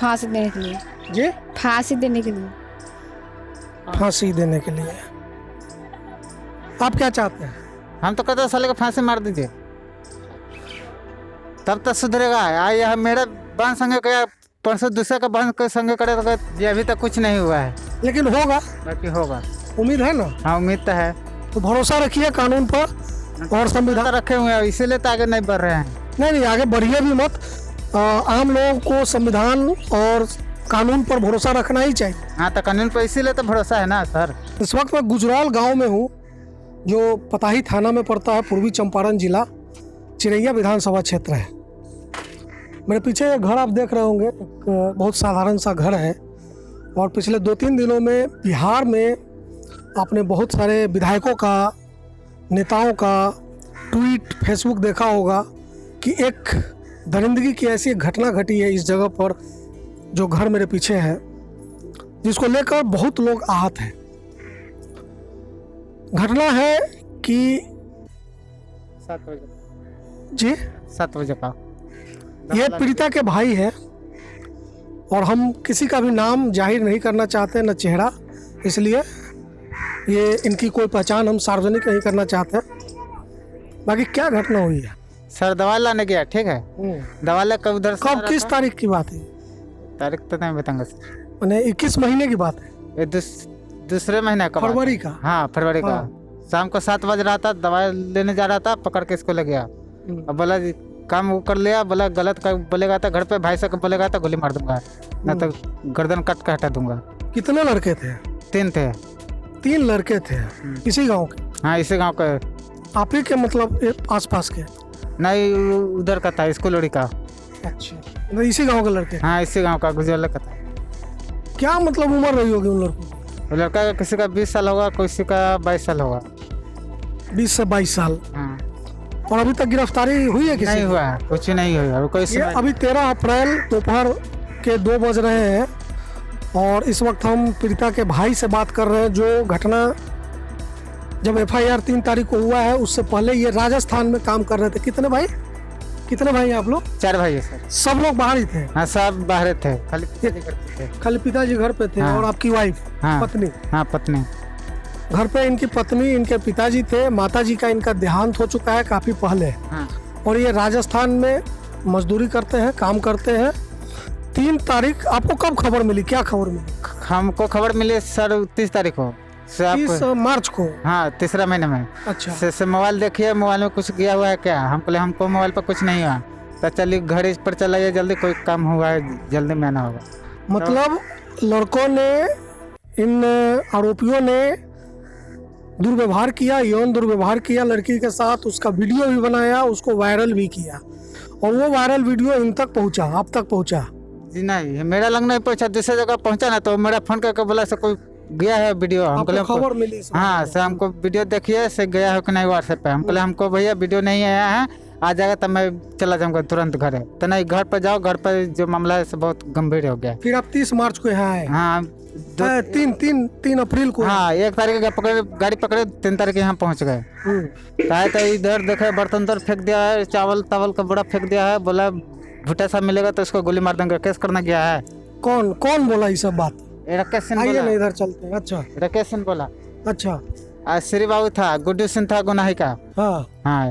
फांसी देने के लिए। जी, फांसी देने के लिए। फांसी देने के लिए। आप क्या चाहते हैं? हम तो कहते हैं साले को फांसी मार दीजिए, तब तक सुधरेगा। यह मेरे बहन संगे क्या परसों दूसरे का बहन के संगे करे तो ये अभी तक कुछ नहीं हुआ है, लेकिन होगा, बाकी होगा। उम्मीद है ना? हाँ, उम्मीद तो है। तो भरोसा रखिए कानून पर और संविधान रखे हुए हैं, इसीलिए तो आगे नहीं बढ़ रहे हैं। नहीं, आगे बढ़िए भी मत। आम लोगों को संविधान और कानून पर भरोसा रखना ही चाहिए। हाँ, तो कानून पर इसीलिए तो भरोसा है ना सर। इस वक्त मैं गुजराल गांव में हूँ, जो पताही थाना में पड़ता है, पूर्वी चंपारण जिला, चिरैया विधानसभा क्षेत्र है। मेरे पीछे ये घर आप देख रहे होंगे, एक बहुत साधारण सा घर है। और पिछले 2-3 दिनों में बिहार में आपने बहुत सारे विधायकों का, नेताओं का ट्वीट, फेसबुक देखा होगा कि एक दरिंदगी की ऐसी एक घटना घटी है इस जगह पर, जो घर मेरे पीछे है, जिसको लेकर बहुत लोग आहत हैं। घटना है कि 7 बजे जी 7 बजे का ये पीड़िता के भाई है, और हम किसी का भी नाम जाहिर नहीं करना चाहते, न चेहरा, इसलिए ये इनकी कोई पहचान हम सार्वजनिक नहीं करना चाहते। बाकी क्या घटना हुई है सर? दवा लाने गया, ठीक है। दवा ले कब उधर से कब, किस तारीख की बात है? तारीख तो नहीं बताऊंगा सर। मैंने 21 महीने की बात है, ये दूसरे महीने का, फरवरी का। हाँ, फरवरी का। हाँ। शाम को 7 बज रहा था, दवाई लेने जा रहा था, पकड़ के इसको ले गया। अब बोला जी, काम वो कर लिया, बोला गलत का बोलेगा तो घर पे भाई से बोलेगा तो गोली मार दूंगा, ना तो गर्दन कट के हटा दूंगा। कितने लड़के थे? 3 थे। 3 लड़के थे, इसी गांव के? हाँ, इसी गांव का। आप ही के, मतलब आसपास के? नहीं, उधर का था, स्कूल का। अच्छा, मतलब इसी गांव के लड़के? हाँ, इसी गांव का, गुजराल का था। क्या मतलब उम्र रही होगी उन लड़कों की? लड़का का किसी का 20 साल होगा, किसी का 22 साल होगा। 20 से 22 साल। हाँ। और अभी तक गिरफ्तारी हुई है किसी नहीं की? हुआ, कुछ नहीं हुआ कोई। ये अभी 13 अप्रैल दोपहर के 2 बज रहे हैं, और इस वक्त हम पीड़िता के भाई से बात कर रहे हैं, जो घटना जब FIR 3 तारीख को हुआ है, उससे पहले ये राजस्थान में काम कर रहे थे। कितने भाई हैं आप लोग? 4 भाई है सर। सब लोग बाहर ही थे? हाँ, सब बाहर थे, खाली पिताजी घर पे थे। खाली पिताजी घर पे थे? हाँ। और आपकी वाइफ? हाँ, पत्नी? हाँ, पत्नी। घर पे इनकी पत्नी, इनके पिताजी थे। माताजी का इनका देहांत हो चुका है काफी पहले। हाँ। और ये राजस्थान में मजदूरी करते हैं, काम करते हैं। 3 तारीख आपको कब खबर मिली, क्या खबर मिली? हमको खबर मिली सर 30 तारीख को। 30 मार्च को? हाँ, तीसरा महीने में। अच्छा। से मोबाइल देखिए, मोबाइल में कुछ गया हुआ है क्या? हम बोले हमको मोबाइल पर कुछ नहीं हुआ। तो चलिए घर पर चला जाए, जल्दी कोई काम हुआ है, जल्दी में आना होगा। मतलब लड़कों ने, इन आरोपियों ने दुर्व्यवहार किया, यौन दुर्व्यवहार किया लड़की के साथ। उसका वीडियो भी बनाया, उसको वायरल भी किया, और वो वायरल वीडियो इन तक पहुंचा, आप तक पहुंचा? जी नहीं, मेरा लग नहीं पहुंचा, दूसरे जगह पहुंचा ना, तो मेरा फोन करके बोला से कोई गया है वीडियो। हमको खबर मिली? हाँ सर, हमको वीडियो देखिए से गया है कि नहीं व्हाट्सएप पे। हमको हमको भैया वीडियो नहीं आया है, आ जाएगा तब मैं चला जाऊंगा तुरंत घर। तो नहीं, घर पर जाओ, घर पर जो मामला है बहुत गंभीर हो गया। फिर आप 30 मार्च को यहाँ आए? हाँ, 3 अप्रैल को? हाँ, 1 तारीख गाड़ी पकड़े, 3 तारीख यहाँ पहुँच गए। कहा तो इधर देखे बर्तन उधर फेंक दिया है, चावल तावल का बड़ा फेंक दिया है, बोला भुट्टा सा मिलेगा तो उसको गोली मार देंगे, केस करना गया है। कौन बोला ये सब बात? राकेश सिंह आइए बोला। ना, इधर चलते हैं। अच्छा, राकेश सिंह बोला। अच्छा। श्री बाबू था, गुड्डू सिंह था, गुनाही का। हाँ, हाँ।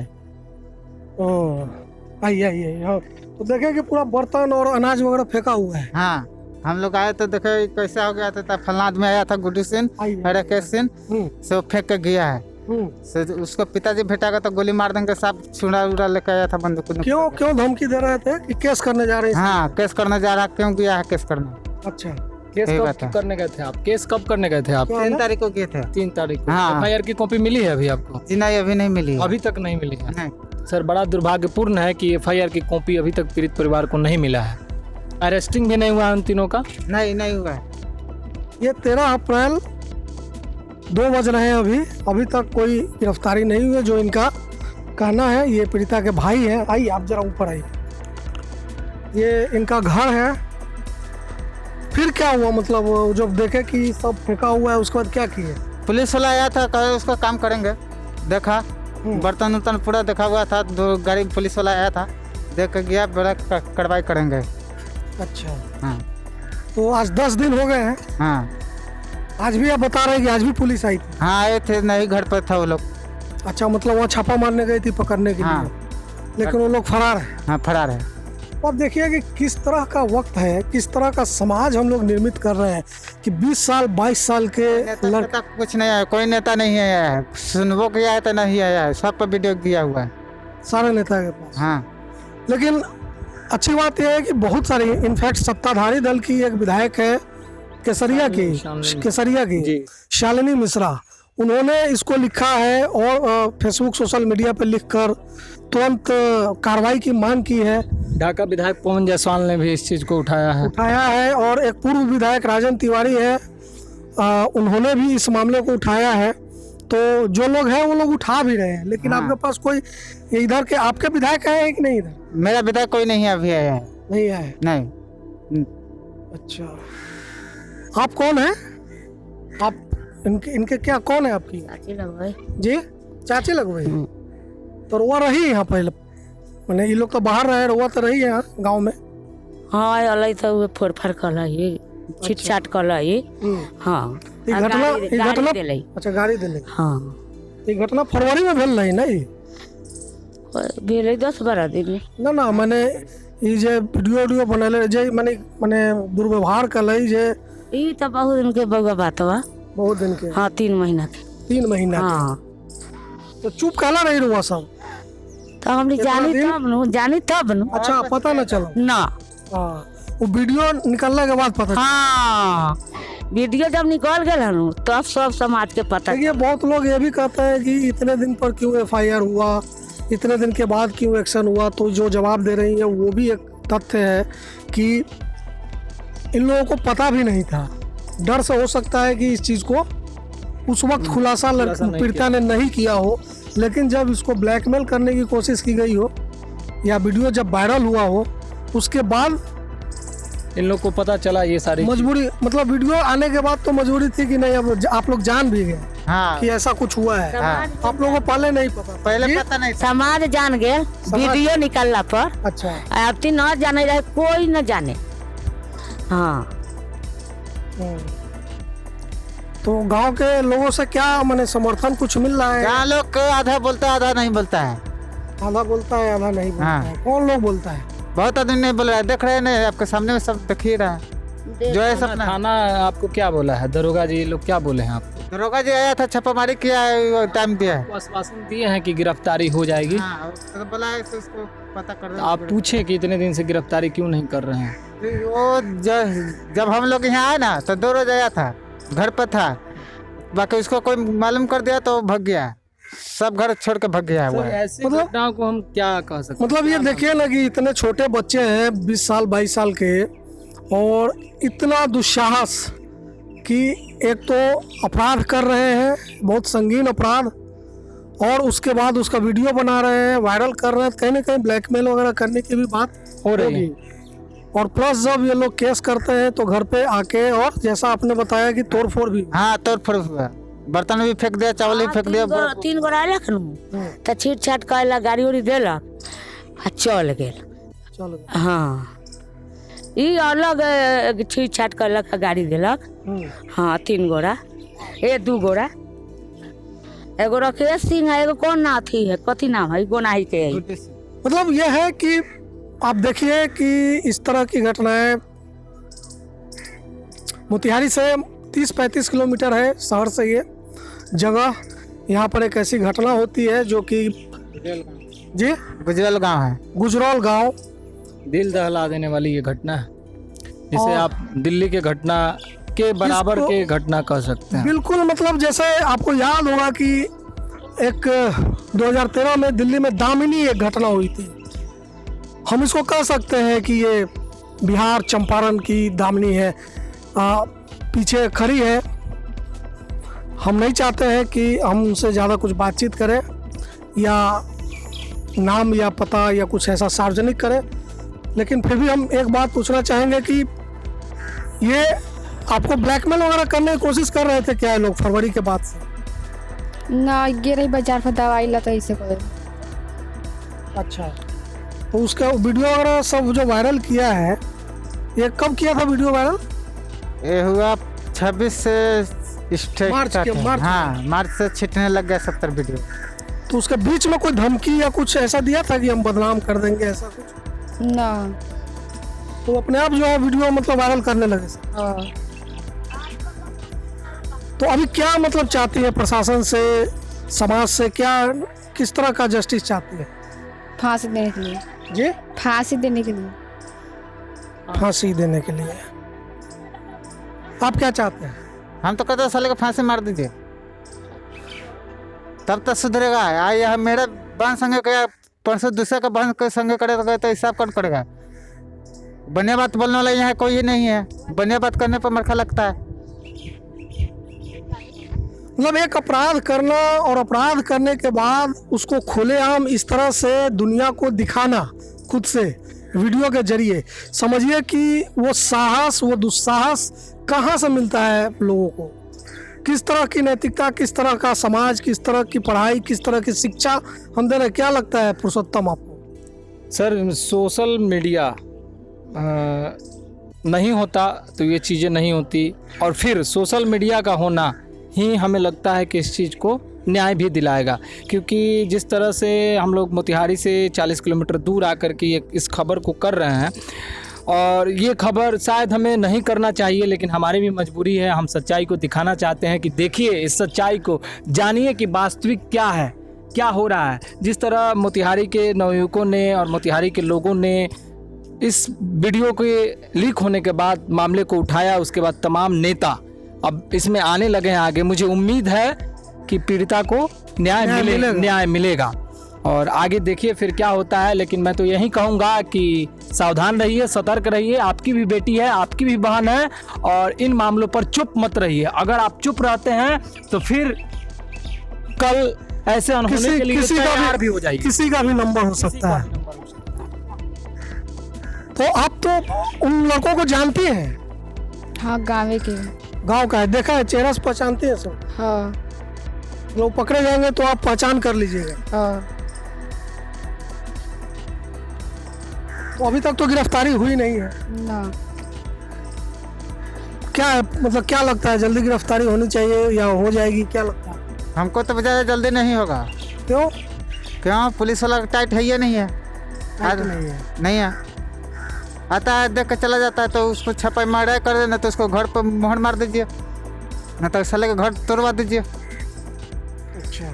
आइए। हाँ, तो देखे कि पूरा बर्तन और अनाज वगैरह फेंका हुआ है। हाँ, हम लोग आए तो देखे कैसा हो गया था। फलना आदमी आया था, गुड्डू सिंह, राकेश सिंह, से फेंक के गया है। उसको पिताजी भेटागा तो गोली मार देंगे, सब छुड़ा उड़ा लेकर आया था बंदूक। क्यों धमकी दे रहे थे कि केस करने जा रहे हैं? हाँ, केस करने जा रहा, क्यों गया है केस करने? अच्छा, केस कब करने गए थे आप? केस कब करने गए थे आप? 3 तारीख को गए थे। 3 तारीख को। हाँ। FIR की कॉपी मिली है अभी आपको? जी नहीं, अभी नहीं मिली। अभी तक नहीं मिली है? नहीं सर, बड़ा दुर्भाग्यपूर्ण है कि FIR की कॉपी अभी तक पीड़ित परिवार को नहीं मिला है। अरेस्टिंग भी नहीं हुआ उन तीनों का? नहीं हुआ। ये 13 अप्रैल 2 बज रहे हैं, अभी तक कोई गिरफ्तारी नहीं हुई है, जो इनका कहना है। ये पीड़िता के भाई हैं। आइए आप जरा ऊपर आइए। ये इनका घर है। फिर क्या हुआ, मतलब जब देखे कि सब फेंका हुआ है, उसके बाद क्या किए? पुलिस वाला आया था, कहा उसका काम करेंगे। देखा बर्तन उर्तन पूरा देखा हुआ था, 2 गाड़ी पुलिस वाला आया था, देख के गया, बड़ा कार्रवाई करेंगे। अच्छा। हाँ। तो आज 10 दिन हो गए हैं। हाँ आज भी आप बता रहे हैं कि आज भी पुलिस आई थी? हाँ आए थे, नहीं घर पर था वो लोग। अच्छा, मतलब वहाँ छापा मारने गई थी पकड़ने के हाँ। लिए, लेकिन वो लोग फरार है। हाँ फरार है। अब देखिए कि किस तरह का वक्त है, किस तरह का समाज हम लोग निर्मित कर रहे हैं कि 20 साल 22 साल के नेता लड़के। नेता कुछ नहीं आया, कोई नेता नहीं आया है, सुनवो किया है तो नहीं आया है, सब पर वीडियो किया हुआ है। सारे नेता के पास। हाँ लेकिन अच्छी बात यह है कि बहुत सारी, इनफैक्ट सत्ताधारी दल की एक विधायक है केसरिया की शालिनी मिश्रा, उन्होंने इसको लिखा है और फेसबुक सोशल मीडिया पर लिखकर तुरंत कार्रवाई की मांग की है। ढाका विधायक पवन जायसवाल ने भी इस चीज़ को उठाया है और एक पूर्व विधायक राजन तिवारी है, उन्होंने भी इस मामले को उठाया है। तो जो लोग हैं वो लोग उठा भी रहे हैं, लेकिन आपके पास कोई इधर के आपके विधायक है कि नहीं? इधर मेरा विधायक कोई नहीं है, अभी आया है। नहीं आए? नहीं। अच्छा, आप कौन है? आप इनके क्या कौन है आपकी? चाची लगवाई जी, चाची लगवाई। तो रुआ रही यहाँ पहले, मैंने ये लोग तो बाहर रहे, रुआ तो रही है यहाँ गाँव में। हाँ अलई तो वे फोड़ कल छिट छाट कल हाँ ये घटना दिलाई अच्छा गाड़ी दिले। हाँ ये घटना फरवरी में भेल रही नहीं? भेल 10-12 दिन में ना मैंने ये जे वीडियो बनले जे माने दुर्व्यवहार कल जे ई तो बहुत दिन के बउआ बात बा। बहुत दिन के? हाँ 3 महीना के। 3 महीना हाँ के। तो चुप काला नहीं रुआ सब? तो हमने जानी तब न। अच्छा, पता न चला ना। हाँ, वो वीडियो निकलने के बाद पता। हाँ वीडियो जब निकल गया न तब सब समाज के पता। देखिए, बहुत लोग ये भी कहते हैं कि इतने दिन पर क्यों FIR हुआ, इतने दिन के बाद क्यों एक्शन हुआ। तो जो जवाब दे रही है वो भी एक तथ्य है कि इन लोगों को पता भी नहीं था। डर से हो सकता है कि इस चीज़ को उस वक्त खुलासा पीड़िता ने नहीं किया हो, लेकिन जब इसको ब्लैकमेल करने की कोशिश की गई हो या वीडियो जब वायरल हुआ हो, उसके बाद इन लोग को पता चला ये सारी मजबूरी, मतलब वीडियो आने के बाद तो मजबूरी थी कि नहीं, अब आप लोग जान भी गए हाँ कि ऐसा कुछ हुआ है। आप लोगों को पहले नहीं पता? पहले पता नहीं था। समाज जान गए वीडियो निकलला पर। अच्छा, अब तीन न जाने रहे, कोई न जाने। हाँ तो गांव के लोगों से क्या माने समर्थन कुछ मिल रहा है? यहाँ लोग आधा बोलता है, आधा नहीं बोलता है। आधा बोलता है, आधा नहीं बोलता है। कौन लोग बोलता है? बहुत आदमी नहीं बोल रहा है, देख रहे हैं ना आपके सामने में, सब देख ही रहा है। जो है सब थाना आपको क्या बोला है? दरोगा जी लोग क्या बोले हैं आपको? दरोगा जी आया था, छापामारी किया है, टाइम दिया है। आश्वासन दिए हैं कि गिरफ्तारी हो जाएगी। हाँ, तो बोला है कि उसको पता कर। तो आप पूछे कि इतने दिन से गिरफ्तारी क्यों नहीं कर रहे हैं? वो जब हम लोग यहाँ आए ना तो 2 रोज आया था, घर पर था, बाकी उसको कोई मालूम कर दिया तो भाग गया, सब घर छोड़ के भाग गया है। ऐसे घटनाओं को हम क्या कह सकते हैं? मतलब ये देखिए ना कि इतने छोटे बच्चे हैं 20 साल 22 साल के, और इतना दुस्साहस कि एक तो अपराध कर रहे हैं, बहुत संगीन अपराध, और उसके बाद उसका वीडियो बना रहे हैं, वायरल कर रहे हैं, कहीं ना कहीं ब्लैकमेल वगैरह करने की भी बात हो रही है। और प्लस जब ये लोग केस करते हैं तो घर पे आके, और जैसा आपने बताया कि तोड़फोड़ भी। हाँ तोड़फोड़ हुआ, बर्तन भी फेंक दिया, चावल भी फेंक दिया। 3 गोरा आलक न तो छीट छाट कैला, गाड़ी उड़ी देलक आ चल गेल। चलो। हाँ ई अलग छीट छाट कैलक, गाड़ी देलक। हाँ 3 गोरा, 2 गोरा, एगो राकेश सिंह है, एगो कौन ना थी है, कथी नाम है, गोनाही के है। मतलब यह है कि आप देखिए कि इस तरह की घटनाएं मोतिहारी से 30-35 किलोमीटर है शहर से ये जगह। यहाँ पर एक ऐसी घटना होती है जो कि जी गुजरल गांव है, गुजरौल गांव। दिल दहला देने वाली ये घटना है, जिसे आप दिल्ली के घटना के बराबर के घटना कह सकते हैं। बिल्कुल, मतलब जैसे आपको याद होगा कि एक 2013 में दिल्ली में दामिनी एक घटना हुई थी। हम इसको कह सकते हैं कि ये बिहार चंपारण की दामिनी है, पीछे खड़ी है। हम नहीं चाहते हैं कि हम उनसे ज़्यादा कुछ बातचीत करें या नाम या पता या कुछ ऐसा सार्वजनिक करें, लेकिन फिर भी हम एक बात पूछना चाहेंगे कि ये आपको ब्लैकमेल वगैरह करने की कोशिश कर रहे थे क्या ये लोग फरवरी के बाद से? ना, ये रही बाजार पर दवाई ला तो ऐसे करे। अच्छा, तो उसका वीडियो वगैरह सब जो वायरल किया है, ये कब किया था वीडियो वायरल? ये हुआ 26 से मार्च के- मार्च में। हाँ मार्च से छिटने लग गया 70 वीडियो। तो उसके बीच में कोई धमकी या कुछ ऐसा दिया था कि हम बदनाम कर देंगे, ऐसा कुछ? ना। तो अपने आप जो है वीडियो मतलब वायरल करने लगे सर। हाँ। तो अभी क्या मतलब चाहती है प्रशासन से, समाज से, क्या किस तरह का जस्टिस चाहती है? फांसी देने के लिए। जी, फांसी देने के लिए। फांसी देने के लिए। आप क्या चाहते हैं? हम तो कहते हैं साले को फांसी मार दीजिए, तब तक सुधरेगा। आई यह मेरे बहन संगे गया, परसों दूसरे का बहन के संगे करे तो हिसाब कौन करेगा? बढ़िया बात बोलने वाला यहाँ कोई ही नहीं है, बढ़िया बात करने पर मरखा लगता है। मतलब एक अपराध करना और अपराध करने के बाद उसको खुलेआम इस तरह से दुनिया को दिखाना खुद से वीडियो के जरिए, समझिए कि वो साहस, वो दुस्साहस कहाँ से मिलता है लोगों को? किस तरह की नैतिकता, किस तरह का समाज, किस तरह की पढ़ाई, किस तरह की शिक्षा हम दे रहे? क्या लगता है पुरुषोत्तम आपको? सर सोशल मीडिया नहीं होता तो ये चीज़ें नहीं होती, और फिर सोशल मीडिया का होना ही हमें लगता है कि इस चीज़ को न्याय भी दिलाएगा। क्योंकि जिस तरह से हम लोग मोतिहारी से 40 किलोमीटर दूर आकर के इस खबर को कर रहे हैं, और ये खबर शायद हमें नहीं करना चाहिए, लेकिन हमारी भी मजबूरी है। हम सच्चाई को दिखाना चाहते हैं कि देखिए इस सच्चाई को, जानिए कि वास्तविक क्या है, क्या हो रहा है। जिस तरह मोतिहारी के नवयुवकों ने और मोतिहारी के लोगों ने इस वीडियो के लीक होने के बाद मामले को उठाया, उसके बाद तमाम नेता अब इसमें आने लगे हैं आगे। मुझे उम्मीद है कि पीड़िता को न्याय मिलेगा और आगे देखिए फिर क्या होता है। लेकिन मैं तो यही कहूँगा कि सावधान रहिए, सतर्क रहिए। आपकी भी बेटी है, आपकी भी बहन है, और इन मामलों पर चुप मत रहिए। अगर आप चुप रहते हैं तो फिर कल ऐसे अनहोनी के लिए तैयार भी हो जाइए। किसी का भी नंबर हो सकता है। तो आप तो उन लड़कों को जानती हैं? हाँ, गाँव के। गांव का है, देखा है, चेहरा से पहचानती है सब? हाँ। जो पकड़े जाएंगे तो आप पहचान कर लीजिएगा। हाँ। तो अभी तक तो गिरफ्तारी हुई नहीं है ना। क्या है, मतलब क्या लगता है, जल्दी गिरफ्तारी होनी चाहिए या हो जाएगी, क्या लगता है? हमको तो ज़्यादा जल्दी नहीं होगा। क्यों? क्यों? पुलिस वाला टाइट है या नहीं है? नहीं है। नहीं है, आता है देख के चला जाता है, तो उसको छापा मारा कर देना, तो उसको घर पर मोहर मार दीजिए, ना तो साले का घर तोड़वा दीजिए। अच्छा,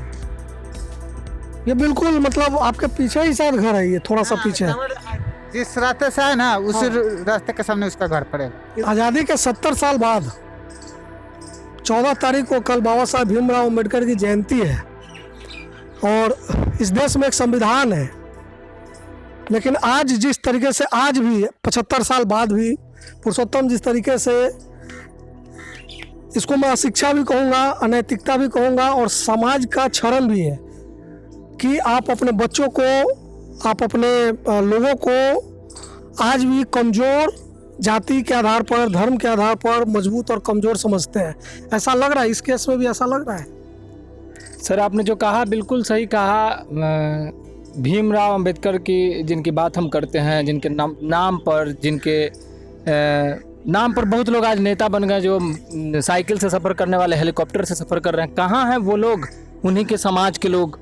ये बिल्कुल मतलब आपके पीछे ही शायद घर है, ये थोड़ा सा पीछे है। जिस रास्ते से है ना, उसी रास्ते के सामने उसका घर पड़ेगा। आज़ादी के 70 साल बाद 14 तारीख को कल बाबा साहब भीमराव अम्बेडकर की जयंती है, और इस देश में एक संविधान है। लेकिन आज जिस तरीके से, आज भी 75 साल बाद भी पुरुषोत्तम जिस तरीके से, इसको मैं अशिक्षा भी कहूँगा, अनैतिकता भी कहूँगा, और समाज का क्षरण भी है कि आप अपने बच्चों को, आप अपने लोगों को आज भी कमज़ोर, जाति के आधार पर, धर्म के आधार पर मजबूत और कमज़ोर समझते हैं। ऐसा लग रहा है, इस केस में भी ऐसा लग रहा है। सर आपने जो कहा बिल्कुल सही कहा। भीमराव अंबेडकर की जिनकी बात हम करते हैं, जिनके नाम पर, नाम पर बहुत लोग आज नेता बन गए, जो साइकिल से सफ़र करने वाले हेलीकॉप्टर से सफ़र कर रहे हैं। कहाँ हैं वो लोग, उन्हीं के समाज के लोग?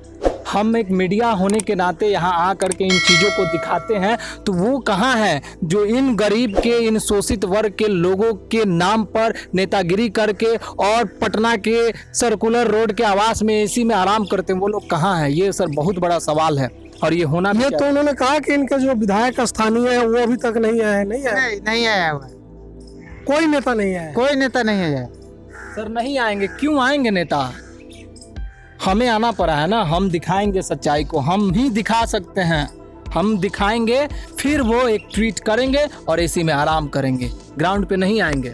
हम एक मीडिया होने के नाते यहाँ आ करके इन चीज़ों को दिखाते हैं, तो वो कहाँ हैं जो इन गरीब के, इन शोषित वर्ग के लोगों के नाम पर नेतागिरी करके और पटना के सर्कुलर रोड के आवास में एसी में आराम करते हैं? वो लोग कहाँ हैं? ये सर बहुत बड़ा सवाल है, और ये होना भी ये तो उन्होंने कहा कि इनके जो विधायक स्थानीय है वो अभी तक नहीं आए। नहीं आया हुआ, कोई नेता नहीं आया, कोई नेता नहीं आया। सर नहीं आएंगे, क्यों आएंगे नेता? हमें आना पड़ा है ना, हम दिखाएंगे सच्चाई को, हम ही दिखा सकते हैं। हम दिखाएंगे, फिर वो एक ट्वीट करेंगे और एसी में आराम करेंगे, ग्राउंड पे नहीं आएंगे।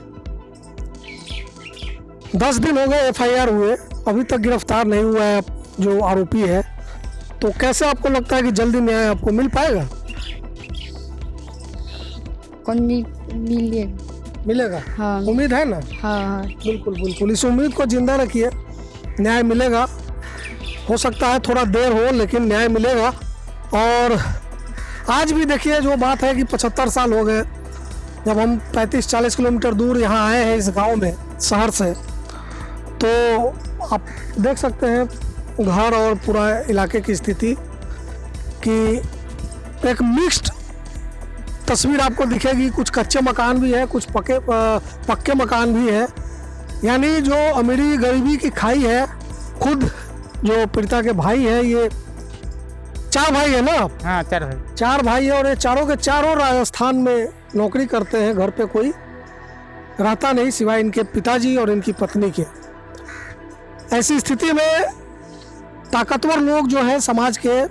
10 दिन हो गए FIR हुए, अभी तक गिरफ्तार नहीं हुआ है जो आरोपी है। तो कैसे आपको लगता है कि जल्दी न्याय आपको मिल पाएगा? कौन मिलेगा? हाँ। उम्मीद है ना? हाँ। बिल्कुल बिल्कुल, इस उम्मीद को जिंदा रखिए, न्याय मिलेगा। हो सकता है थोड़ा देर हो, लेकिन न्याय मिलेगा। और आज भी देखिए जो बात है कि 75 साल हो गए, जब हम 35-40 किलोमीटर दूर यहाँ आए हैं इस गांव में शहर से, तो आप देख सकते हैं घर और पूरा इलाके की स्थिति कि एक मिक्स्ड तस्वीर आपको दिखेगी। कुछ कच्चे मकान भी है, कुछ पक्के मकान भी है। यानी जो अमीरी गरीबी की खाई है, खुद जो पीड़िता के भाई है, ये 4 भाई है ना? हाँ 4 भाई। 4 भाई है और ये चारों के चारों राजस्थान में नौकरी करते हैं। घर पे कोई रहता नहीं सिवाय इनके पिताजी और इनकी पत्नी के। ऐसी स्थिति में ताकतवर लोग जो हैं समाज के,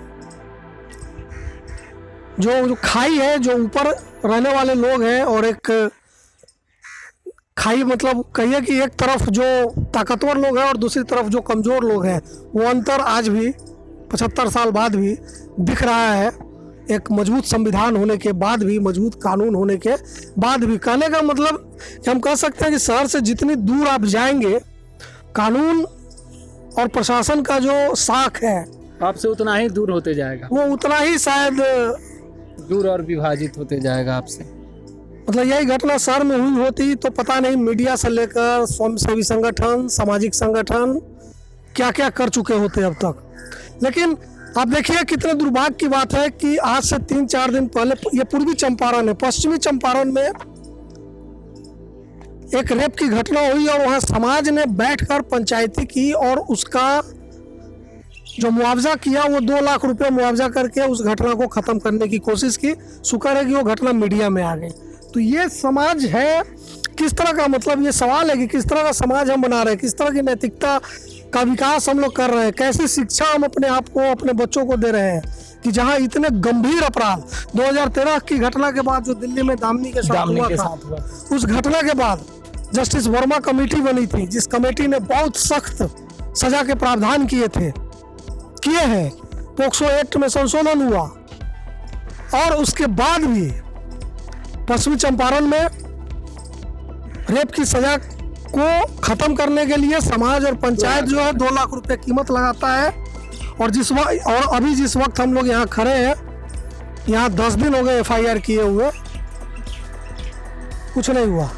जो खाई है, जो ऊपर रहने वाले लोग हैं, और एक खाई मतलब कहिए कि एक तरफ जो ताकतवर लोग हैं और दूसरी तरफ जो कमज़ोर लोग हैं, वो अंतर आज भी 75 साल बाद भी दिख रहा है। एक मजबूत संविधान होने के बाद भी, मजबूत कानून होने के बाद भी। कहने का मतलब कि हम कह सकते हैं कि शहर से जितनी दूर आप जाएंगे, कानून और प्रशासन का जो साख है आपसे उतना ही दूर होते जाएगा, वो उतना ही शायद दूर और विभाजित होते जाएगा आपसे। मतलब यही घटना शहर में हुई होती तो पता नहीं मीडिया से लेकर स्वयंसेवी संगठन, सामाजिक संगठन क्या क्या कर चुके होते अब तक। लेकिन आप देखिए कितने दुर्भाग्य की बात है कि आज से 3-4 दिन पहले ये पूर्वी चंपारण है, पश्चिमी चंपारण में एक रेप की घटना हुई और वहाँ समाज ने बैठकर पंचायती की और उसका जो मुआवजा किया वो 2 लाख रुपए मुआवजा करके उस घटना को ख़त्म करने की कोशिश की। शुक्र है कि वो घटना मीडिया में आ गई। तो ये समाज है किस तरह का, मतलब ये सवाल है कि किस तरह का समाज हम बना रहे हैं, किस तरह की नैतिकता का विकास हम लोग कर रहे हैं, कैसी शिक्षा हम अपने आप को, अपने बच्चों को दे रहे हैं कि जहां इतने गंभीर अपराध 2013 की घटना के बाद जो दिल्ली में दामिनी के साथ हुआ था, उस घटना के बाद जस्टिस वर्मा कमेटी बनी थी, जिस कमेटी ने बहुत सख्त सजा के प्रावधान किए हैं। पोक्सो एक्ट में संशोधन हुआ और उसके बाद भी पश्चिमी चंपारण में रेप की सजा को खत्म करने के लिए समाज और पंचायत जो है 2 लाख रुपए कीमत लगाता है। और अभी जिस वक्त हम लोग यहाँ खड़े हैं, यहाँ 10 दिन हो गए FIR किए हुए, कुछ नहीं हुआ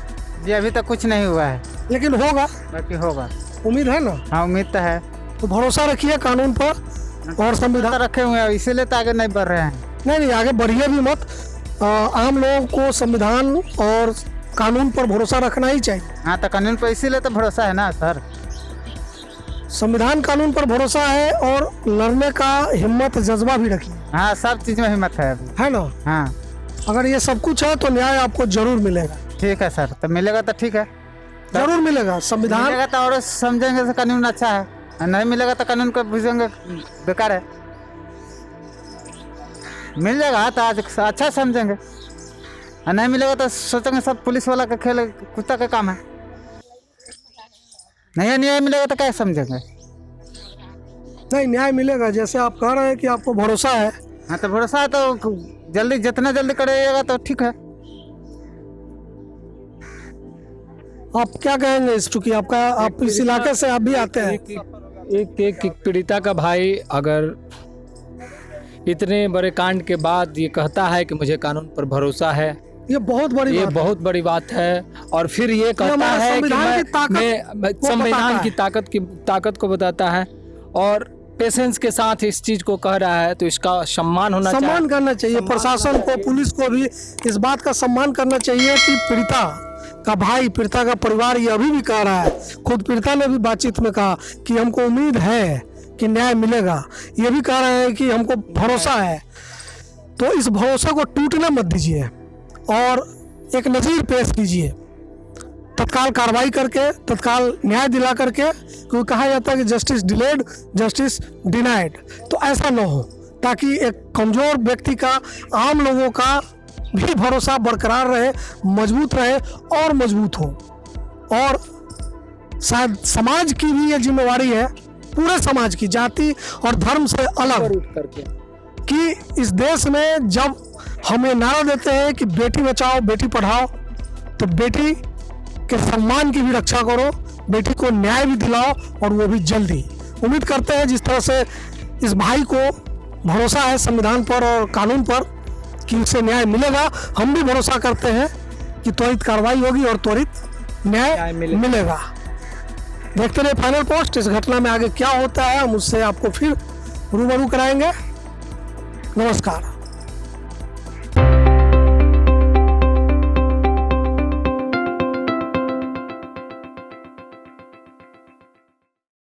जी, अभी तक कुछ नहीं हुआ है, लेकिन होगा, बाकी होगा। उम्मीद है ना? हाँ उम्मीद तो है। तो भरोसा रखिए कानून पर और संविधान रखे हुए हैं, इसीलिए तो आगे नहीं बढ़ रहे हैं। नहीं, आगे बढ़िए भी मत। आम लोगों को संविधान और कानून पर भरोसा रखना ही चाहिए। हाँ तो कानून पर इसीलिए तो भरोसा है ना सर। संविधान कानून पर भरोसा है और लड़ने का हिम्मत, जज्बा भी रखिए। हाँ सब चीज में हिम्मत है अभी, है ना? हाँ अगर ये सब कुछ है तो न्याय आपको जरूर मिलेगा। ठीक है सर, तो मिलेगा तो ठीक है, जरूर मिलेगा। संविधान मिलेगा तो और समझेंगे तो कानून अच्छा है, नहीं मिलेगा तो कानून को बुझेंगे बेकार है। मिल जाएगा तो आज अच्छा समझेंगे, और नहीं मिलेगा तो सोचेंगे सब पुलिस वाला का खेल, कुत्ता का काम है। नहीं मिलेगा तो क्या समझेंगे? नहीं, न्याय मिलेगा। जैसे आप कह रहे हैं कि आपको भरोसा है। हाँ तो भरोसा है तो जल्दी, जितना जल्दी करेगा तो ठीक है। आप क्या कहेंगे? चूंकि आप इस इलाके से आप भी आते हैं। एक पीड़िता का भाई अगर इतने बड़े कांड के बाद ये कहता है कि मुझे कानून पर भरोसा है, ये बहुत बड़ी बात है। और फिर ये कहता है कि मैं संविधान की ताकत को बताता है और पेशेंस के साथ इस चीज को कह रहा है, तो इसका सम्मान करना चाहिए। प्रशासन को, पुलिस को भी इस बात का सम्मान करना चाहिए कि पीड़िता का भाई, पीड़िता का परिवार ये अभी भी कह रहा है। खुद पीड़िता ने भी बातचीत में कहा कि हमको उम्मीद है कि न्याय मिलेगा। ये भी कह रहे हैं कि हमको भरोसा है। तो इस भरोसे को टूटने मत दीजिए और एक नज़ीर पेश कीजिए, तत्काल कार्रवाई करके, तत्काल न्याय दिला करके। क्योंकि कहा जाता है कि जस्टिस डिलेड, जस्टिस डिनाइड। तो ऐसा न हो, ताकि एक कमज़ोर व्यक्ति का, आम लोगों का भी भरोसा बरकरार रहे, मजबूत रहे और मजबूत हो। और शायद समाज की भी ये जिम्मेवारी है, पूरे समाज की, जाति और धर्म से अलग, कि इस देश में जब हम ये नारा देते हैं कि बेटी बचाओ बेटी पढ़ाओ, तो बेटी के सम्मान की भी रक्षा करो, बेटी को न्याय भी दिलाओ, और वो भी जल्दी। उम्मीद करते हैं जिस तरह से इस भाई को भरोसा है संविधान पर और कानून पर कि उसे न्याय मिलेगा, हम भी भरोसा करते हैं कि त्वरित कार्रवाई होगी और त्वरित न्याय मिलेगा। देखते रहिए फाइनल पोस्ट। इस घटना में आगे क्या होता है हम उससे आपको फिर रूबरू कराएंगे। नमस्कार।